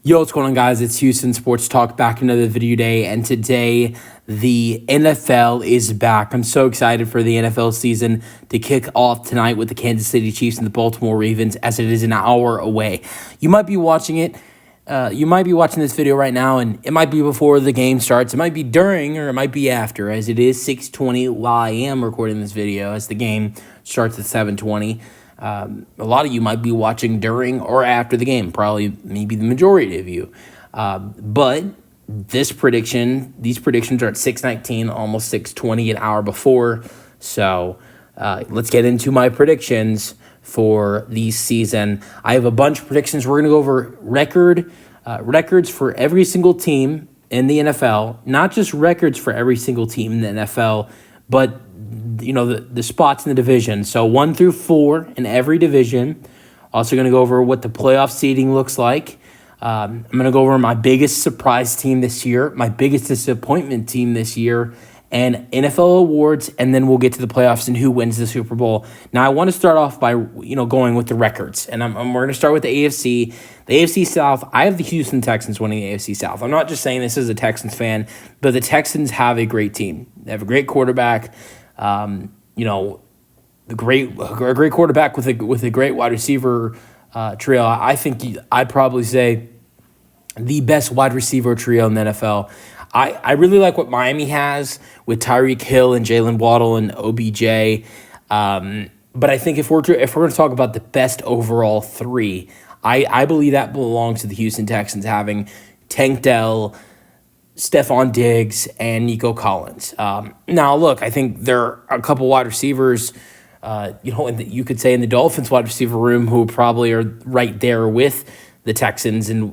Yo, what's going on, guys? It's Houston Sports Talk, back another video day, and today the NFL is back. I'm so excited for the NFL season to kick off tonight with the Kansas City Chiefs and the Baltimore Ravens, as it is an hour away. You might be watching it. You might be watching this video right now, and it might be before the game starts. It might be during, or it might be after, as it is 6:20 while I am recording this video, as the game starts at 7:20. A lot of you might be watching during or after the game, probably maybe the majority of you. But these predictions are at 6:19, almost 6:20, an hour before. So let's get into my predictions for the season. I have a bunch of predictions. We're going to go over records for every single team in the NFL, not just records for every single team in the NFL, but the spots in the division. So 1 through 4 in every division. Also going to go over what the playoff seeding looks like. I'm going to go over my biggest surprise team this year, my biggest disappointment team this year, and NFL awards, and then we'll get to the playoffs and who wins the Super Bowl. Now, I want to start off by going with the records, and we're going to start with the AFC. The AFC South, I have the Houston Texans winning the AFC South. I'm not just saying this as a Texans fan, but the Texans have a great team. They have a great quarterback. A great quarterback with a great wide receiver trio. I think I'd probably say the best wide receiver trio in the NFL. I really like what Miami has with Tyreek Hill and Jalen Waddle and OBJ. But I think if we're going to talk about the best overall three, I believe that belongs to the Houston Texans, having Tank Dell, Stephon Diggs, and Nico Collins. Now, look, I think there are a couple wide receivers, you could say in the Dolphins wide receiver room, who probably are right there with the Texans and,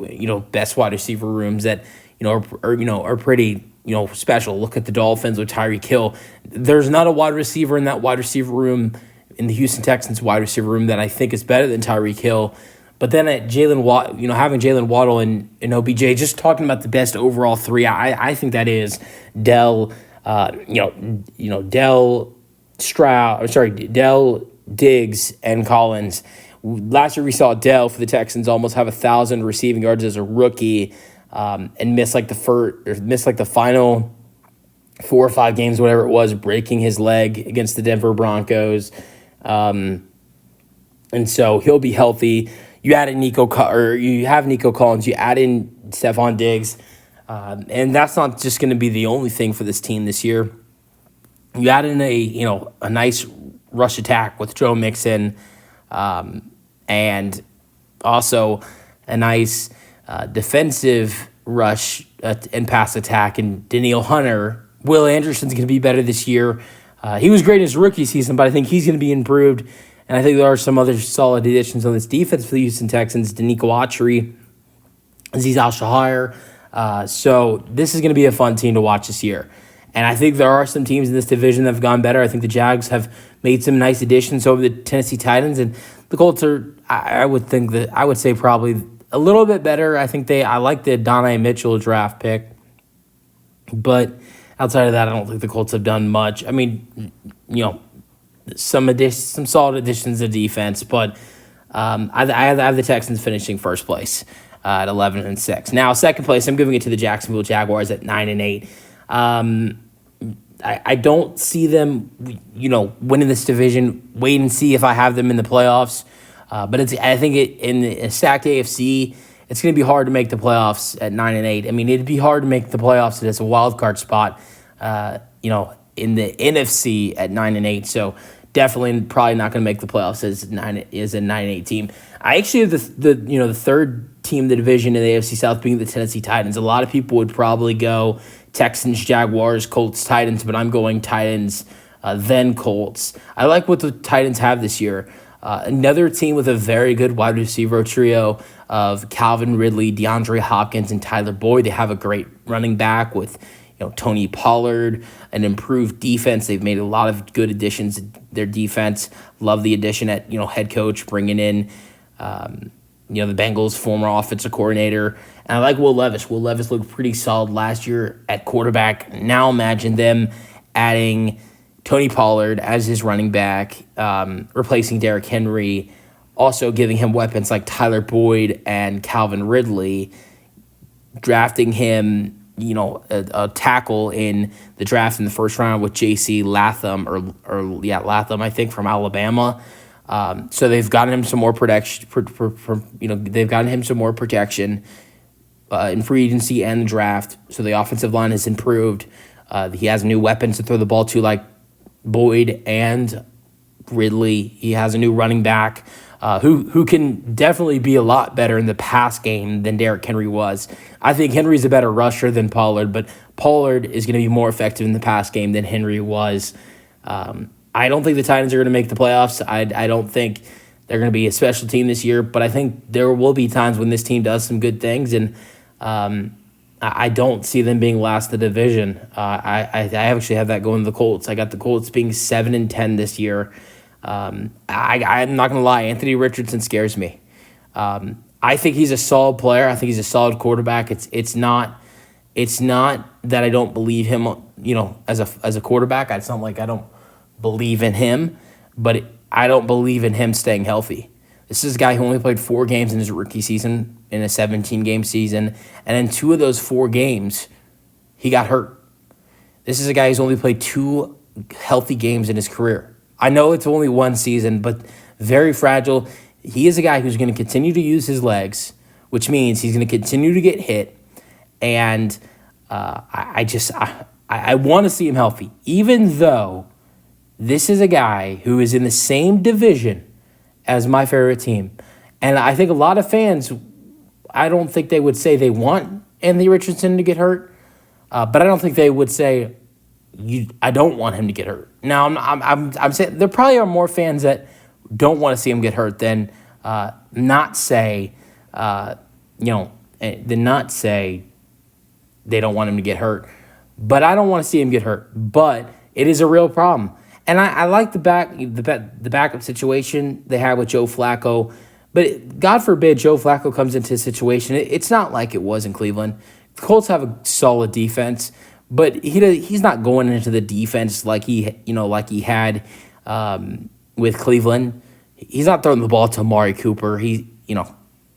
best wide receiver rooms that, are pretty, special. Look at the Dolphins with Tyreek Hill. There's not a wide receiver in that wide receiver room, in the Houston Texans wide receiver room, that I think is better than Tyreek Hill. But then at having Jalen Waddle and OBJ, just talking about the best overall three, I think that is Dell, Dell, Diggs, and Collins. Last year we saw Dell for the Texans almost have 1,000 receiving yards as a rookie, and miss the final 4 or 5 games, whatever it was, breaking his leg against the Denver Broncos. And so he'll be healthy. You add in you have Nico Collins, you add in Stephon Diggs, and that's not just going to be the only thing for this team this year. You add in a nice rush attack with Joe Mixon, and also a nice defensive rush and pass attack, and Danielle Hunter. Will Anderson's going to be better this year. He was great in his rookie season, but I think he's going to be improved. And I think there are some other solid additions on this defense for the Houston Texans. Danico Autry, Azeez Al-Shaair. So this is going to be a fun team to watch this year. And I think there are some teams in this division that have gone better. I think the Jags have made some nice additions over the Tennessee Titans. And the Colts are, I would say probably a little bit better. I like the Adonai Mitchell draft pick. But outside of that, I don't think the Colts have done much. I mean, some solid additions to defense, but I have the Texans finishing first place at 11-6. Now, second place, I'm giving it to the Jacksonville Jaguars at 9-8. I don't see them, winning this division. Wait and see if I have them in the playoffs. But in the stacked AFC, it's going to be hard to make the playoffs at 9-8. I mean, it'd be hard to make the playoffs as a wild card spot, in the NFC at 9-8. So definitely probably not going to make the playoffs as a 9-8 team. I actually have the third team in the division in the AFC South being the Tennessee Titans. A lot of people would probably go Texans, Jaguars, Colts, Titans, but I'm going Titans, then Colts. I like what the Titans have this year. Another team with a very good wide receiver trio of Calvin Ridley, DeAndre Hopkins, and Tyler Boyd. They have a great running back with Tony Pollard, an improved defense. They've made a lot of good additions to their defense. Love the addition at head coach, bringing in the Bengals' former offensive coordinator. And I like Will Levis. Will Levis looked pretty solid last year at quarterback. Now imagine them adding Tony Pollard as his running back, replacing Derrick Henry, also giving him weapons like Tyler Boyd and Calvin Ridley, drafting him, a tackle in the draft in the first round with J.C. Latham, Latham, I think, from Alabama. So they've gotten him some more protection. They've gotten him some more protection in free agency and the draft. So the offensive line has improved. He has new weapons to throw the ball to, like Boyd and Ridley. He has a new running back who can definitely be a lot better in the pass game than Derrick Henry was. I think Henry's a better rusher than Pollard, but Pollard is going to be more effective in the pass game than Henry was. I don't think the Titans are going to make the playoffs. I don't think they're going to be a special team this year, but I think there will be times when this team does some good things, and I don't see them being last in the division. I actually have that going to the Colts. I got the Colts being 7-10 this year. I'm not going to lie. Anthony Richardson scares me. I think he's a solid player. I think he's a solid quarterback. It's not that I don't believe him, as a quarterback. It's not like I don't believe in him, but I don't believe in him staying healthy. This is a guy who only played 4 games in his rookie season, in a 17-game season, and in 2 of those 4 games, he got hurt. This is a guy who's only played 2 healthy games in his career. I know it's only 1 season, but very fragile. He is a guy who's going to continue to use his legs, which means he's going to continue to get hit, and I want to see him healthy, even though this is a guy who is in the same division as my favorite team. And I think a lot of fans, I don't think they would say they want Anthony Richardson to get hurt, but I don't think they would say, I don't want him to get hurt. Now, I'm saying there probably are more fans that don't want to see him get hurt than not say they don't want him to get hurt. But I don't want to see him get hurt. But it is a real problem. And I like the backup situation they had with Joe Flacco. But God forbid Joe Flacco comes into a situation. It's not like it was in Cleveland. The Colts have a solid defense, but he's not going into the defense like he had with Cleveland. He's not throwing the ball to Amari Cooper.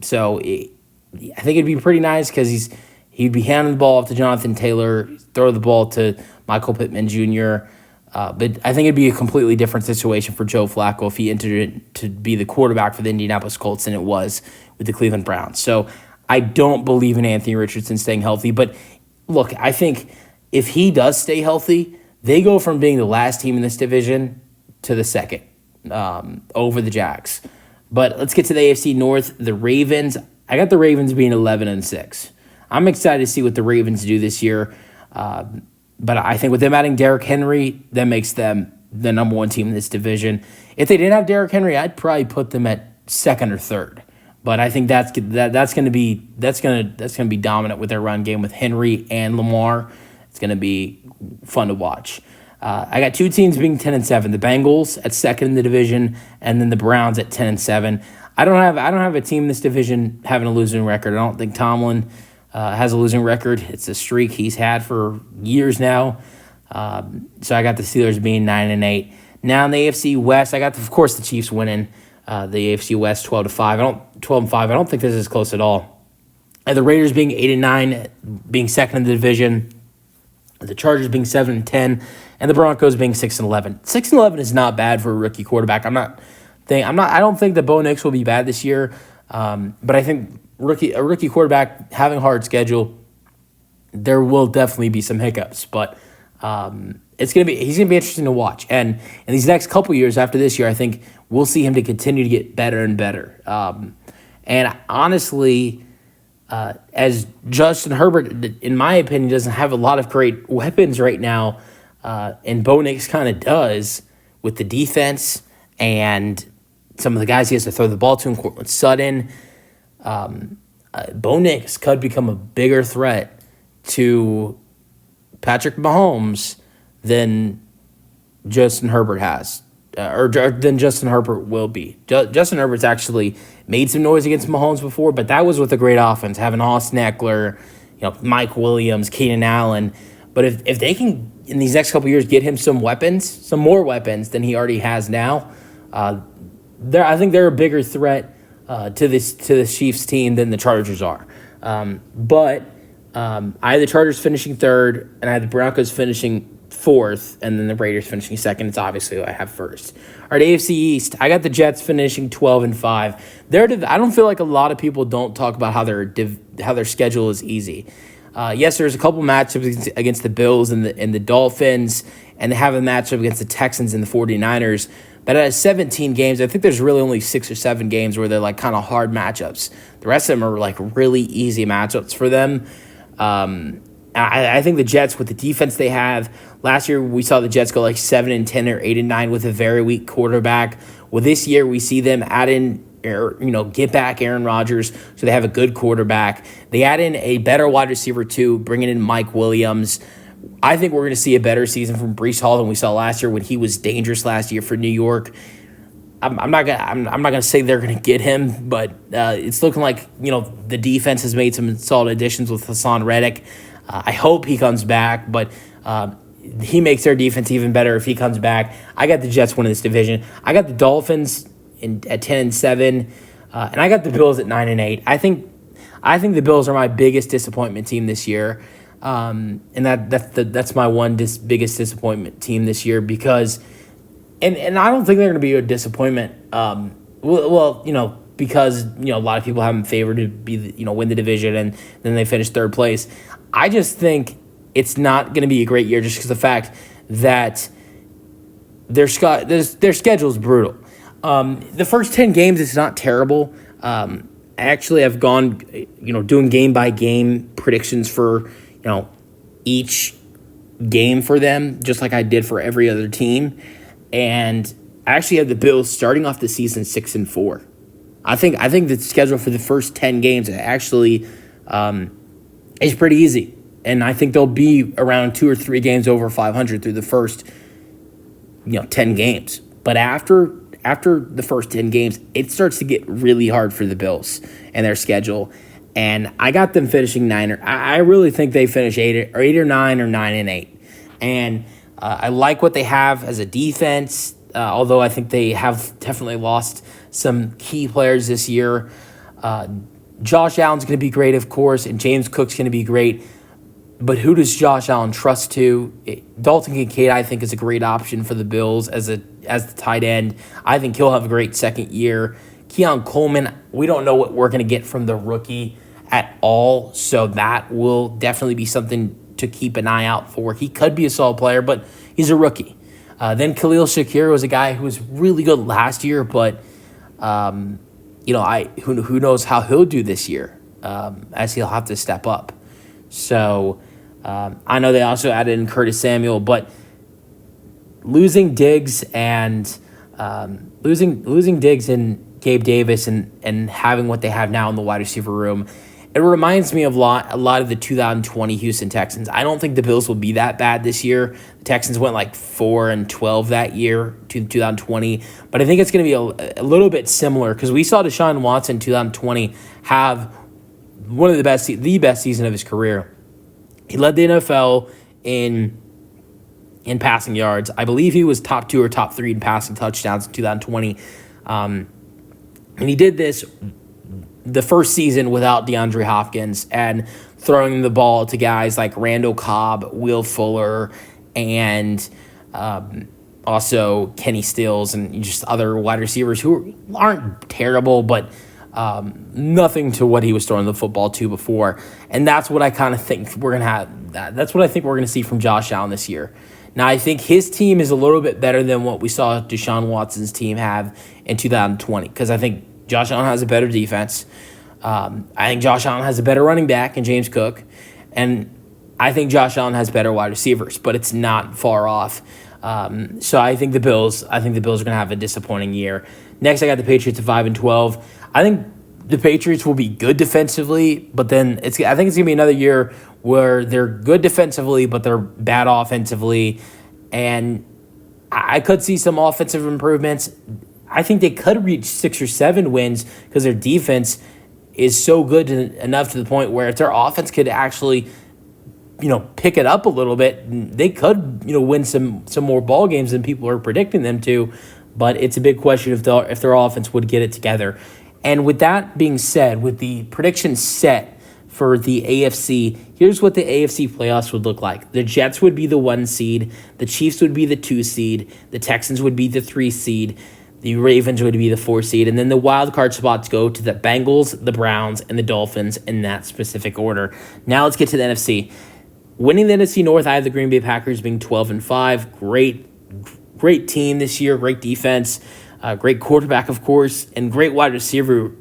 So I think it'd be pretty nice because he'd be handing the ball off to Jonathan Taylor, throw the ball to Michael Pittman Jr., but I think it'd be a completely different situation for Joe Flacco if he entered it to be the quarterback for the Indianapolis Colts than it was with the Cleveland Browns. So I don't believe in Anthony Richardson staying healthy. But look, I think if he does stay healthy, they go from being the last team in this division to the second over the Jags. But let's get to the AFC North. The Ravens. I got the Ravens being 11-6. I'm excited to see what the Ravens do this year. But I think with them adding Derrick Henry, that makes them the number 1 team in this division. If they didn't have Derrick Henry, I'd probably put them at 2nd or 3rd. But I think that's going to be dominant with their run game with Henry and Lamar. It's going to be fun to watch. I got 2 teams being 10-7. The Bengals at 2nd in the division, and then the Browns at 10-7. I don't have a team in this division having a losing record. I don't think Tomlin has a losing record. It's a streak he's had for years now. So I got the Steelers being 9-8. Now in the AFC West, I got, of course, the Chiefs winning the AFC West 12-5. 12-5. I don't think this is close at all. And the Raiders being 8-9, being 2nd in the division. The Chargers being 7-10, and the Broncos being 6-11. 6-11 is not bad for a rookie quarterback. I don't think that Bo Nix will be bad this year. But I think a rookie quarterback having a hard schedule, there will definitely be some hiccups, but he's gonna be interesting to watch. And in these next couple years after this year, I think we'll see him to continue to get better and better. And honestly, as Justin Herbert, in my opinion, doesn't have a lot of great weapons right now, and Bo Nix kind of does with the defense and some of the guys he has to throw the ball to, in Courtland Sutton. Bo Nix could become a bigger threat to Patrick Mahomes than Justin Herbert has, or than Justin Herbert will be. Justin Herbert's actually made some noise against Mahomes before, but that was with a great offense, having Austin Eckler, Mike Williams, Keenan Allen. But if they can, in these next couple of years, get him some more weapons than he already has now, I think they're a bigger threat to the Chiefs team than the Chargers are. But I had the Chargers finishing third, and I had the Broncos finishing fourth, and then the Raiders finishing second. It's obviously who I have first. All right, AFC East. I got the Jets finishing 12-5. I don't feel like a lot of people don't talk about how their schedule is easy. Yes, there's a couple matchups against the Bills and the Dolphins, and they have a matchup against the Texans and the 49ers. But out of 17 games, I think there's really only 6 or 7 games where they're like kind of hard matchups. The rest of them are like really easy matchups for them. I think the Jets, with the defense they have, last year we saw the Jets go like 7-10 or 8-9 with a very weak quarterback. Well, this year we see them add in, get back Aaron Rodgers, so they have a good quarterback. They add in a better wide receiver too, bringing in Mike Williams. I think we're going to see a better season from Breece Hall than we saw last year when he was dangerous last year for New York. I'm not gonna say they're gonna get him, but it's looking like the defense has made some solid additions with Hassan Reddick. I hope he comes back, but he makes their defense even better if he comes back. I got the Jets winning this division. I got the Dolphins at 10-7, and I got the Bills at 9-8. I think the Bills are my biggest disappointment team this year, and that's my biggest disappointment team this year because. And I don't think they're going to be a disappointment. Because a lot of people have them favored to be win the division, and then they finish third place. I just think it's not going to be a great year just because of the fact that their schedule is brutal. The first 10 games, it's not terrible. I actually have gone doing game by game predictions for each game for them, just like I did for every other team. And I actually have the Bills starting off the season 6-4. I think the schedule for the first 10 games actually is pretty easy, and I think they'll be around 2 or 3 games over 500 through the first 10 games. But after the first 10 games, it starts to get really hard for the Bills and their schedule. And I got them finishing 9. I really think they finish 8 or 9 or 9-8, and. I like what they have as a defense, although I think they have definitely lost some key players this year. Josh Allen's going to be great, of course, and James Cook's going to be great. But who does Josh Allen trust to? Dalton Kincaid, I think, is a great option for the Bills as the tight end. I think he'll have a great second year. Keon Coleman, we don't know what we're going to get from the rookie at all, so that will definitely be something to keep an eye out for. He could be a solid player, but he's a rookie. Then Khalil Shakir was a guy who was really good last year, but who knows how he'll do this year, as he'll have to step up. So I know they also added in Curtis Samuel, but losing Diggs and Gabe Davis and having what they have now in the wide receiver room. It reminds me of a lot of the 2020 Houston Texans. I don't think the Bills will be that bad this year. The Texans went like 4-12 that year, 2020. But I think it's going to be a little bit similar because we saw Deshaun Watson in 2020 have one of the best season of his career. He led the NFL in passing yards. I believe he was top 2 or top 3 in passing touchdowns in 2020. And he did this the first season without DeAndre Hopkins and throwing the ball to guys like Randall Cobb, Will Fuller, and also Kenny Stills and just other wide receivers who aren't terrible, but nothing to what he was throwing the football to before. And that's what I kind of think we're going to have. That's what I think we're going to see from Josh Allen this year. Now, I think his team is a little bit better than what we saw Deshaun Watson's team have in 2020 because I think Josh Allen has a better defense. I think Josh Allen has a better running back in James Cook. And I think Josh Allen has better wide receivers, but it's not far off. So I think the Bills are going to have a disappointing year. Next, I got the Patriots at 5-12. I think the Patriots will be good defensively, but then I think it's going to be another year where they're good defensively, but they're bad offensively. And I could see some offensive improvements. I think they could reach 6 or 7 wins because their defense is so good enough to the point where if their offense could actually, pick it up a little bit, they could, win some more ball games than people are predicting them to. But it's a big question if their offense would get it together. And with that being said, with the predictions set for the AFC, here's what the AFC playoffs would look like. The Jets would be the 1 seed. The Chiefs would be the 2 seed. The Texans would be the 3 seed. The Ravens would be the 4 seed. And then the wild card spots go to the Bengals, the Browns, and the Dolphins in that specific order. Now let's get to the NFC. Winning the NFC North, I have the Green Bay Packers being 12-5. Great team this year. Great defense. Great quarterback, of course. And great wide receiver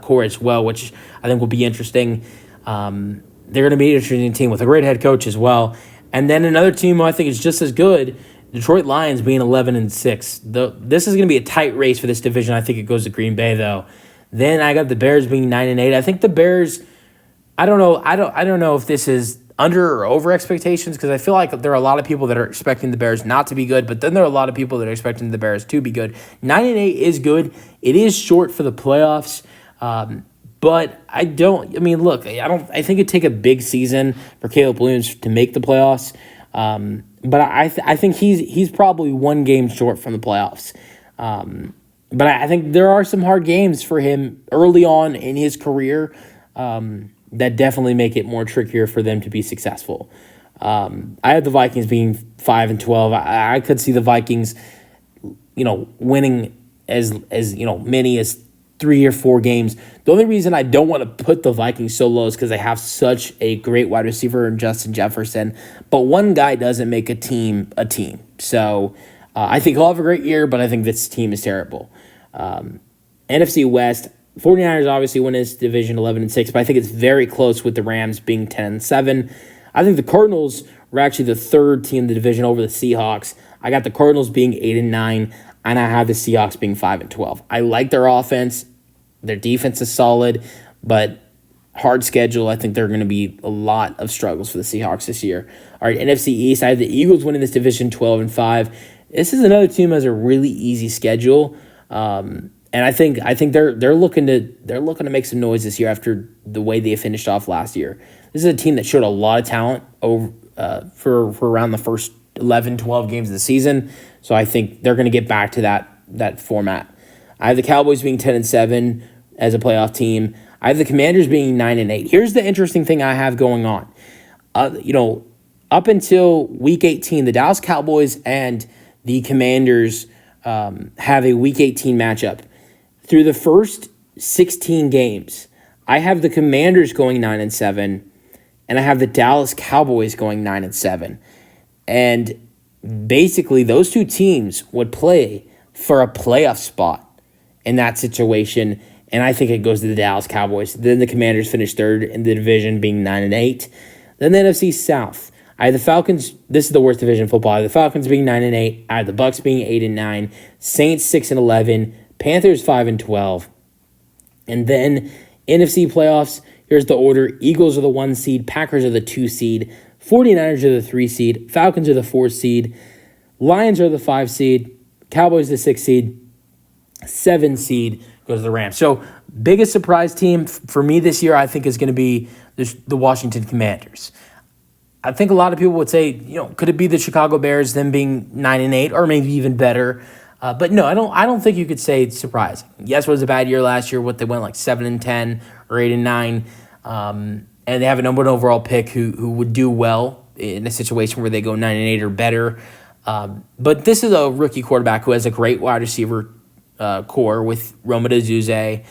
core as well, which I think will be interesting. They're going to be an interesting team with a great head coach as well. And then another team who I think is just as good, Detroit Lions being 11-6. This is going to be a tight race for this division. I think it goes to Green Bay, though. Then I got the Bears being 9-8. I think the Bears, I don't know. I don't know if this is under or over expectations, because I feel like there are a lot of people that are expecting the Bears not to be good, but then there are a lot of people that are expecting the Bears to be good. 9-8 is good. It is short for the playoffs, but I think it'd take a big season for Caleb Williams to make the playoffs. But I think he's probably 1 game short from the playoffs. But I think there are some hard games for him early on in his career that definitely make it more trickier for them to be successful. I have the Vikings being 5-12. I could see the Vikings, winning as many as 3 or 4 games. The only reason I don't want to put the Vikings so low is because they have such a great wide receiver in Justin Jefferson. But one guy doesn't make a team a team. So I think he'll have a great year, but I think this team is terrible. NFC West, 49ers obviously win this division 11-6, but I think it's very close with the Rams being 10-7. I think the Cardinals were actually the 3rd team in the division over the Seahawks. I got the Cardinals being 8-9, and I have the Seahawks being 5-12. I like their offense. Their defense is solid, but hard schedule. I think there are going to be a lot of struggles for the Seahawks this year. All right, NFC East, I have the Eagles winning this division 12-5. This is another team that has a really easy schedule. And I think they're looking to make some noise this year after the way they finished off last year. This is a team that showed a lot of talent over for around the first 11, 12 games of the season. So I think they're going to get back to that format. I have the Cowboys being 10-7 as a playoff team. I have the Commanders being 9-8. Here's the interesting thing I have going on. Up until Week 18, the Dallas Cowboys and the Commanders have a Week 18 matchup. Through the first 16 games, I have the Commanders going 9-7, and I have the Dallas Cowboys going 9-7. And basically, those 2 teams would play for a playoff spot in that situation, and I think it goes to the Dallas Cowboys. Then the Commanders finish 3rd in the division, being 9-8. Then the NFC South, I have the Falcons. This is the worst division in football. I have the Falcons being 9-8. I have the Bucs being 8-9. Saints 6-11. Panthers 5-12. And then NFC playoffs, here's the order. Eagles are the 1 seed. Packers are the 2 seed. 49ers are the 3 seed. Falcons are the 4 seed. Lions are the 5 seed. Cowboys the 6 seed. 7 seed goes to the Rams. So biggest surprise team for me this year, I think, is going to be the Washington Commanders. I think a lot of people would say, could it be the Chicago Bears, them being 9-8, or maybe even better? But no, I don't think you could say it's surprising. Yes, it was a bad year last year. They went like 7-10 or 8-9, and they have a number 1 overall pick who would do well in a situation where they go 9-8 or better. But this is a rookie quarterback who has a great wide receiver core with Roma DeZuze,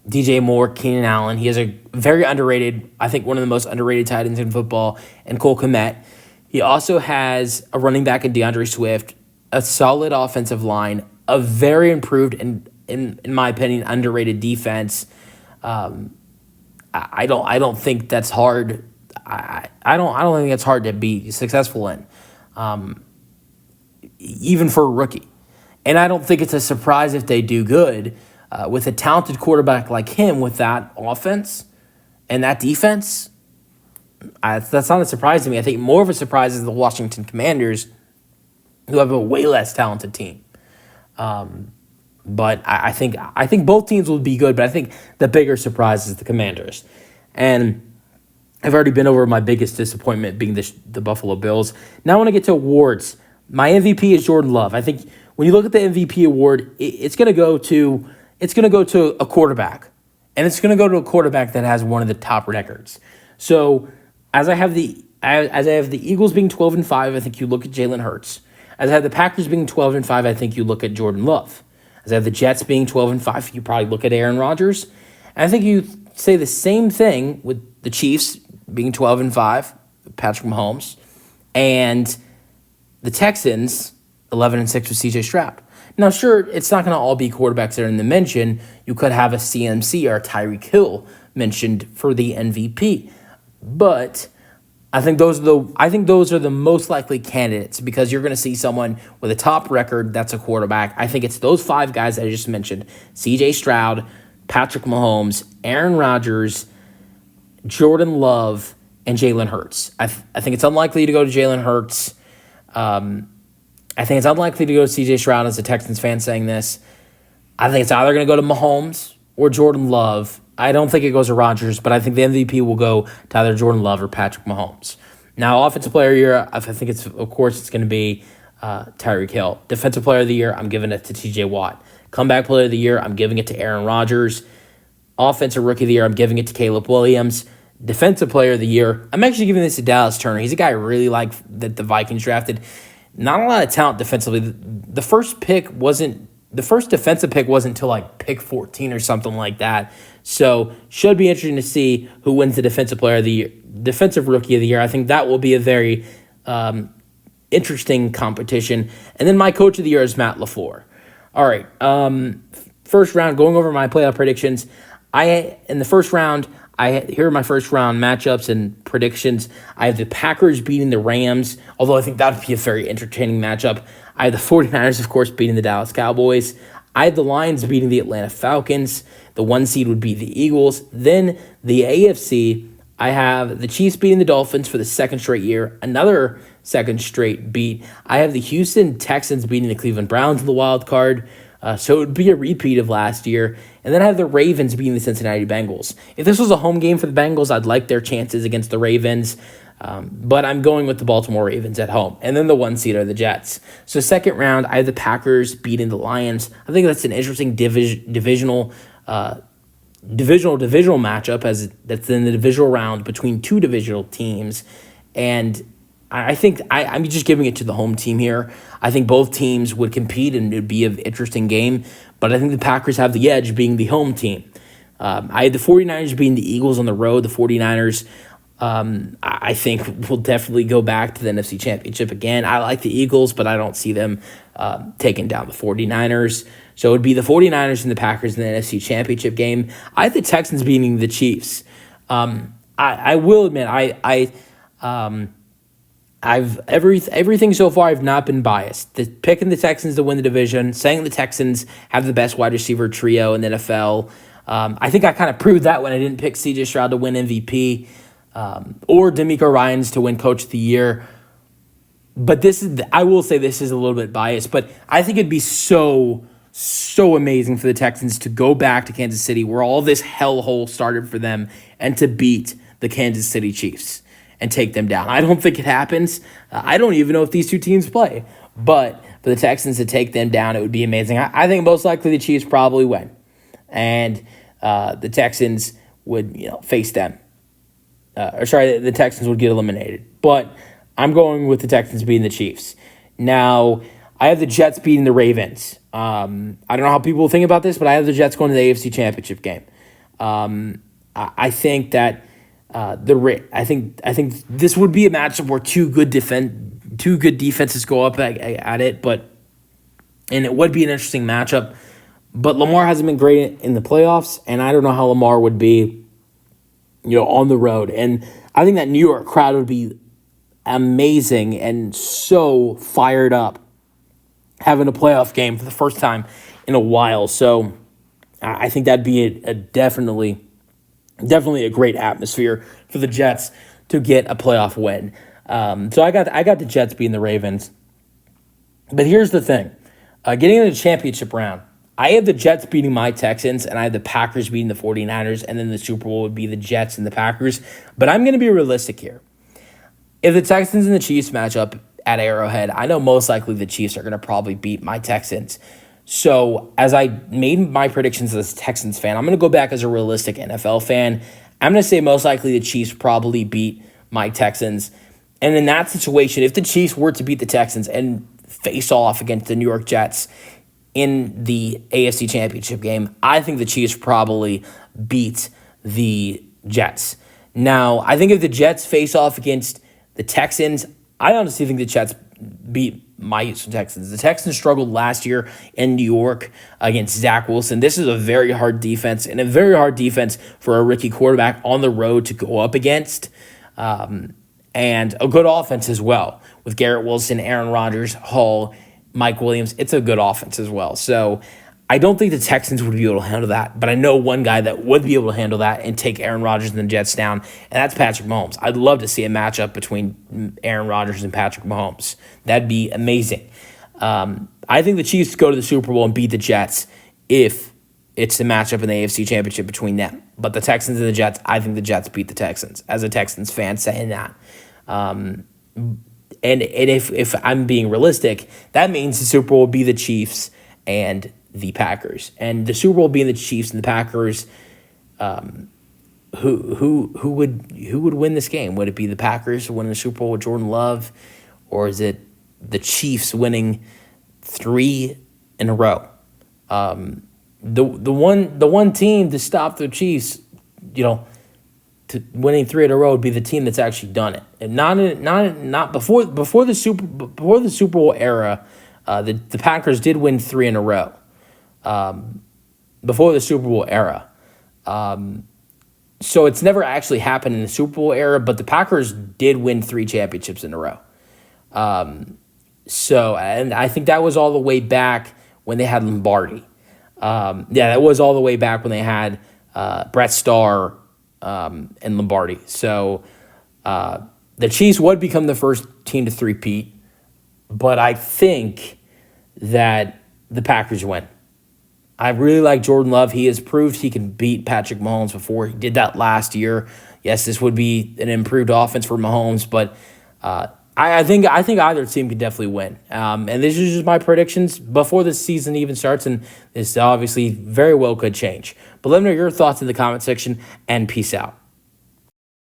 DJ Moore, Keenan Allen. He has a very underrated, I think one of the most underrated tight ends in football, and Cole Kmet. He also has a running back in DeAndre Swift, a solid offensive line, a very improved and, in my opinion, underrated defense. I don't think that's hard. I don't think it's hard to be successful in, even for a rookie. And I don't think it's a surprise if they do good with a talented quarterback like him with that offense and that defense. That's not a surprise to me. I think more of a surprise is the Washington Commanders, who have a way less talented team. But I think both teams will be good, but I think the bigger surprise is the Commanders. And I've already been over my biggest disappointment being the Buffalo Bills. Now I want to get to awards. My MVP is Jordan Love. I think when you look at the MVP award, it's going to go to a quarterback. and it's going to go to a quarterback that has one of the top records. So as I have the Eagles being 12-5, I think you look at Jalen Hurts. As I have the Packers being 12-5, I think you look at Jordan Love. As I have the Jets being 12-5, you probably look at Aaron Rodgers. And I think you say the same thing with the Chiefs being 12-5, Patrick Mahomes, and the Texans 11-6 with C.J. Stroud. Now, sure, it's not going to all be quarterbacks that are in the mention. You could have a CMC or a Tyreek Hill mentioned for the MVP, but I think those are the most likely candidates because you're going to see someone with a top record that's a quarterback. I think it's those five guys that I just mentioned: C.J. Stroud, Patrick Mahomes, Aaron Rodgers, Jordan Love, and Jalen Hurts. I think it's unlikely to go to Jalen Hurts. I think it's unlikely to go to C.J. Stroud as a Texans fan saying this. I think it's either going to go to Mahomes or Jordan Love. I don't think it goes to Rodgers, but I think the MVP will go to either Jordan Love or Patrick Mahomes. Now, Offensive Player of the Year, I think it's going to be Tyreek Hill. Defensive Player of the Year, I'm giving it to T.J. Watt. Comeback Player of the Year, I'm giving it to Aaron Rodgers. Offensive Rookie of the Year, I'm giving it to Caleb Williams. Defensive Player of the Year, I'm actually giving this to Dallas Turner. He's a guy I really like that the Vikings drafted. Not a lot of talent defensively. The first defensive pick wasn't until like pick 14 or something like that. So should be interesting to see who wins the Defensive Player of the Year, Defensive Rookie of the Year. I think that will be a very interesting competition. And then my Coach of the Year is Matt LaFleur. All right, first round, going over my playoff predictions. In the first round, here are my first round matchups and predictions. I have the Packers beating the Rams, although I think that would be a very entertaining matchup. I have the 49ers, of course, beating the Dallas Cowboys. I have the Lions beating the Atlanta Falcons. The 1 seed would be the Eagles. Then the AFC, I have the Chiefs beating the Dolphins for the second straight year. Another second straight beat. I have the Houston Texans beating the Cleveland Browns in the wild card. So it would be a repeat of last year. And then I have the Ravens beating the Cincinnati Bengals. If this was a home game for the Bengals, I'd like their chances against the Ravens. But I'm going with the Baltimore Ravens at home. And then the 1 seed are the Jets. So second round, I have the Packers beating the Lions. I think that's an interesting divisional matchup as that's in the divisional round between two divisional teams. And I think I'm just giving it to the home team here. I think both teams would compete and it would be an interesting game, but I think the Packers have the edge being the home team. I had the 49ers being the Eagles on the road. The 49ers, I think, will definitely go back to the NFC Championship again. I like the Eagles, but I don't see them taking down the 49ers. So it would be the 49ers and the Packers in the NFC Championship game. I have the Texans beating the Chiefs. I will admit, I've everything so far. I've not been biased. Picking the Texans to win the division, saying the Texans have the best wide receiver trio in the NFL. I think I kind of proved that when I didn't pick C.J. Stroud to win MVP or DeMeco Ryans to win Coach of the Year. But I will say this is a little bit biased, but I think it'd be so amazing for the Texans to go back to Kansas City, where all this hellhole started for them, and to beat the Kansas City Chiefs and take them down. I don't think it happens. I don't even know if these two teams play. But for the Texans to take them down, it would be amazing. I think most likely the Chiefs probably win. And the Texans would face them. The Texans would get eliminated. But I'm going with the Texans beating the Chiefs. Now, I have the Jets beating the Ravens. I don't know how people think about this, but I have the Jets going to the AFC Championship game. I think that I think this would be a matchup where two good defenses go up at it, and it would be an interesting matchup. But Lamar hasn't been great in the playoffs, and I don't know how Lamar would be, on the road. And I think that New York crowd would be amazing and so fired up having a playoff game for the first time in a while. So I think that'd be a definitely a great atmosphere for the Jets to get a playoff win. So I got the Jets beating the Ravens. But here's the thing. Getting into the championship round, I have the Jets beating my Texans, and I have the Packers beating the 49ers, and then the Super Bowl would be the Jets and the Packers. But I'm going to be realistic here. If the Texans and the Chiefs match up at Arrowhead, I know most likely the Chiefs are going to probably beat my Texans. So as I made my predictions as a Texans fan, I'm going to go back as a realistic NFL fan. I'm going to say most likely the Chiefs probably beat my Texans. And in that situation, if the Chiefs were to beat the Texans and face off against the New York Jets in the AFC Championship game, I think the Chiefs probably beat the Jets. Now, I think if the Jets face off against the Texans, I honestly think the Jets beat my Houston Texans. The Texans struggled last year in New York against Zach Wilson. This is a very hard defense, and a very hard defense for a rookie quarterback on the road to go up against. And a good offense as well with Garrett Wilson, Aaron Rodgers, Hall, Mike Williams. It's a good offense as well. So I don't think the Texans would be able to handle that, but I know one guy that would be able to handle that and take Aaron Rodgers and the Jets down, and that's Patrick Mahomes. I'd love to see a matchup between Aaron Rodgers and Patrick Mahomes. That'd be amazing. I think the Chiefs go to the Super Bowl and beat the Jets if it's the matchup in the AFC Championship between them. But the Texans and the Jets, I think the Jets beat the Texans. As a Texans fan saying that. And if I'm being realistic, that means the Super Bowl will be the Chiefs and the Packers. And the Super Bowl being the Chiefs and the Packers, who would win this game? Would it be the Packers winning the Super Bowl with Jordan Love, or is it the Chiefs winning 3 in a row? The one team to stop the Chiefs, to winning 3 in a row would be the team that's actually done it, and not before the Super Bowl era. The Packers did win 3 in a row. Before the Super Bowl era. So it's never actually happened in the Super Bowl era, but the Packers did win 3 championships in a row. And I think that was all the way back when they had Lombardi. That was all the way back when they had Brett Starr and Lombardi. So the Chiefs would become the first team to three-peat, but I think that the Packers win. I really like Jordan Love. He has proved he can beat Patrick Mahomes before. He did that last year. Yes, this would be an improved offense for Mahomes, but I think either team could definitely win. And this is just my predictions before the season even starts, and this obviously very well could change. But let me know your thoughts in the comment section, and peace out.